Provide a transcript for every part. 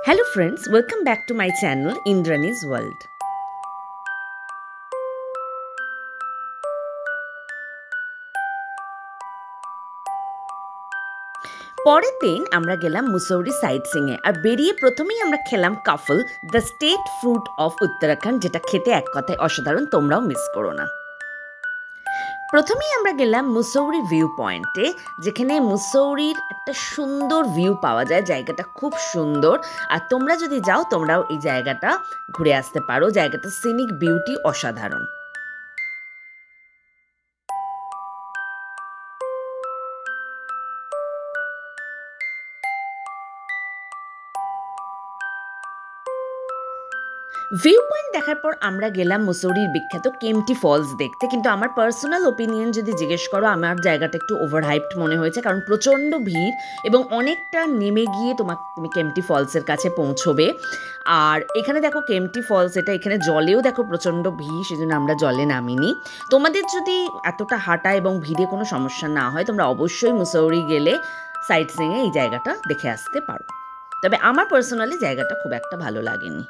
Hello friends, welcome back to my channel Indrani's World. পরের দিন আমরা গেলাম মুসৌরি সাইট সিংয়ে আর বেরিয়ে প্রথমেই আমরা খেলাম কাফল the state fruit of Uttarakhand, যেটা খেতে এক কথায় অসাধারণ, তোমরাও মিস করো না। প্রথমেই আমরা গেলাম মুসৌরি ভিউ পয়েন্টে, যেখানে মুসৌরির একটা সুন্দর ভিউ পাওয়া যায়। জায়গাটা খুব সুন্দর, আর তোমরা যদি যাও তোমরাও এই জায়গাটা ঘুরে আসতে পারো। জায়গাটা সিনিক বিউটি অসাধারণ। ভিউ পয়েন্ট দেখার পর আমরা গেলাম মুসৌরির বিখ্যাত কেম্পটি ফলস দেখতে। কিন্তু আমার পার্সোনাল ওপিনিয়ন যদি জিজ্ঞেস করো, আমার জায়গাটা একটু ওভারহাইপড মনে হয়েছে, কারণ প্রচণ্ড ভিড় এবং অনেকটা নেমে গিয়ে তুমি কেম্পটি ফলসের কাছে পৌঁছবে। আর এখানে দেখো কেম্পটি ফলস, এটা এখানে জলেও দেখো প্রচণ্ড ভিড়, সেজন্য আমরা জলে নামিনি। তোমাদের যদি এতটা হাঁটা এবং ভিড়ে কোনো সমস্যা না হয়, তোমরা অবশ্যই মুসৌরি গেলে সাইট সিংয়ে এই জায়গাটা দেখে আসতে পারো। তবে আমার পার্সোনালি জায়গাটা খুব একটা ভালো লাগেনি।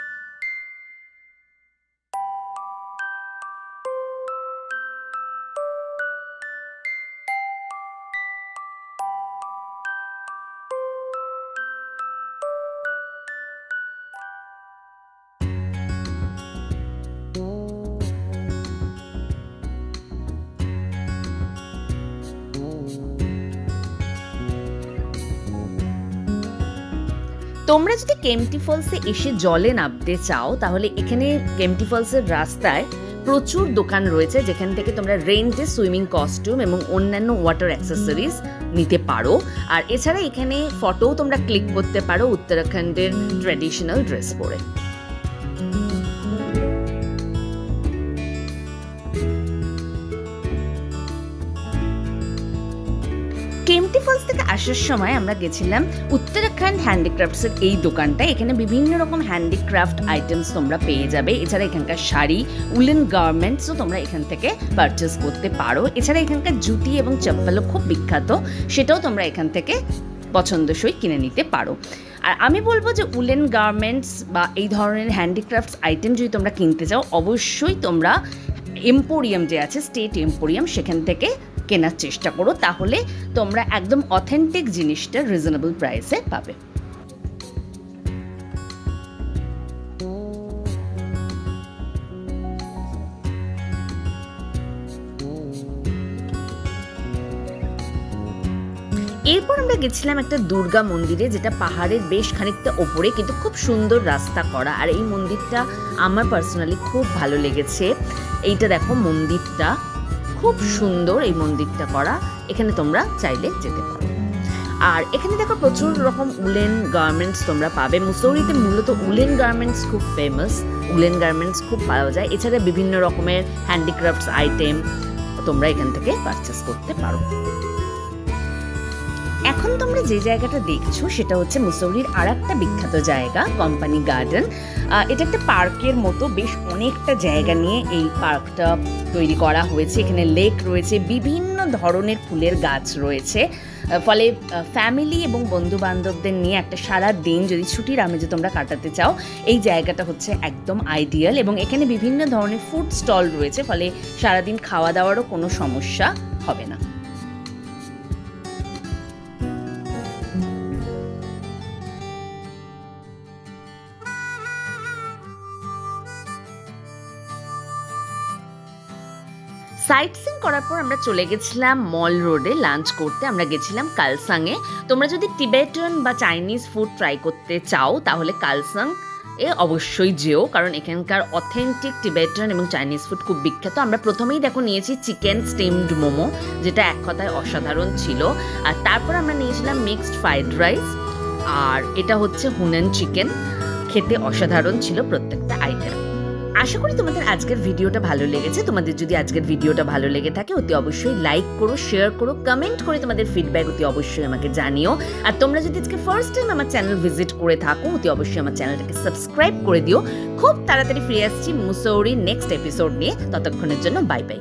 তোমরা যদি কেম্পটি ফলসে এসে জলে নামতে চাও, তাহলে এখানে কেম্পটি ফলসের রাস্তায় প্রচুর দোকান রয়েছে, যেখান থেকে তোমরা রেন্টে সুইমিং কস্টিউম এবং অন্যান্য ওয়াটার অ্যাক্সেসরিজ নিতে পারো। আর এছাড়া এখানে ফটোও তোমরা ক্লিক করতে পারো উত্তরাখণ্ডের ট্র্যাডিশনাল ড্রেস পরে। কেম্পটি ফলস থেকে আসার সময় আমরা গেছিলাম উত্তরাখণ্ড হ্যান্ডিক্রাফটসের এই দোকানটা। এখানে বিভিন্ন রকম হ্যান্ডিক্রাফট আইটেমস তোমরা পেয়ে যাবে। এছাড়া এখানকার শাড়ি, উলেন গার্মেন্টসও তোমরা এখান থেকে পারচেস করতে পারো। এছাড়া এখানকার জুতি এবং চপ্পলও খুব বিখ্যাত, সেটাও তোমরা এখান থেকে পছন্দসই কিনে নিতে পারো। আর আমি বলবো যে উলেন গার্মেন্টস বা এই ধরনের হ্যান্ডিক্রাফটস আইটেম যদি তোমরা কিনতে চাও, অবশ্যই তোমরা এম্পোরিয়াম যে আছে, স্টেট এম্পোরিয়াম, সেখান থেকে কেনার চেষ্টা করো। তাহলে তোমরা একদম অথেন্টিক জিনিসটা রিজনেবল প্রাইসে পাবে। এরপর আমরা গেছিলাম একটা দুর্গা মন্দিরে, যেটা পাহাড়ের বেশ খানিকটা ওপরে, কিন্তু খুব সুন্দর রাস্তা করা। আর এই মন্দিরটা আমার পার্সোনালি খুব ভালো লেগেছে। এইটা দেখো, মন্দিরটা খুব সুন্দর, এই মন্দিরটা করা। এখানে তোমরা চাইলে যেতে পারো। আর এখানে দেখো প্রচুর রকম উলেন গার্মেন্টস তোমরা পাবে। মুসৌরিতে মূলত উলেন গার্মেন্টস খুব ফেমাস, উলেন গার্মেন্টস খুব পাওয়া যায়। এছাড়া বিভিন্ন রকমের হ্যান্ডিক্রাফটস আইটেম তোমরা এখান থেকে পারচেস করতে পারো। এখন তোমরা যে জায়গাটা দেখছো সেটা হচ্ছে মুসৌরির আর একটা বিখ্যাত জায়গা, কোম্পানি গার্ডেন। এটা একটা পার্কের মতো, বেশ অনেকটা জায়গা নিয়ে এই পার্কটা তৈরি করা হয়েছে। এখানে লেক রয়েছে, বিভিন্ন ধরনের ফুলের গাছ রয়েছে। ফলে ফ্যামিলি এবং বন্ধু বান্ধবদের নিয়ে একটা সারা দিন যদি ছুটির আমেজে তোমরা কাটাতে চাও, এই জায়গাটা হচ্ছে একদম আইডিয়াল। এবং এখানে বিভিন্ন ধরনের ফুড স্টল রয়েছে, ফলে সারাদিন খাওয়া দাওয়ারও কোনো সমস্যা হবে না। সাইট সিং করার পর আমরা চলে গেছিলাম মল রোডে লাঞ্চ করতে। আমরা গেছিলাম কালসাংয়ে। তোমরা যদি টিবেটান বা চাইনিজ ফুড ট্রাই করতে চাও, তাহলে কালসাং এ অবশ্যই যেও, কারণ এখানকার অথেন্টিক টিবেটান এবং চাইনিজ ফুড খুব বিখ্যাত। আমরা প্রথমেই দেখো নিয়েছি চিকেন স্টিমড মোমো, যেটা এক কথায় অসাধারণ ছিল। আর তারপর আমরা নিয়েছিলাম মিক্সড ফ্রাইড রাইস, আর এটা হচ্ছে হুনান চিকেন। খেতে অসাধারণ ছিল প্রত্যেকটা আইটেম। আশা করি তোমাদের আজকের ভিডিওটা ভালো লেগেছে। তোমাদের যদি আজকের ভিডিওটা ভালো লেগে থাকে, অতি অবশ্যই লাইক করো, শেয়ার করো, কমেন্ট করে তোমাদের ফিডব্যাক অতি অবশ্যই আমাকে জানিও। আর তোমরা যদি আজকে ফার্স্ট টাইম আমার চ্যানেল ভিজিট করে থাকো, অতি অবশ্যই আমার চ্যানেলটাকে সাবস্ক্রাইব করে দিও। খুব তাড়াতাড়ি ফিরে আসছি মুসৌরির নেক্সট এপিসোড নিয়ে। ততক্ষণের জন্য বাই বাই।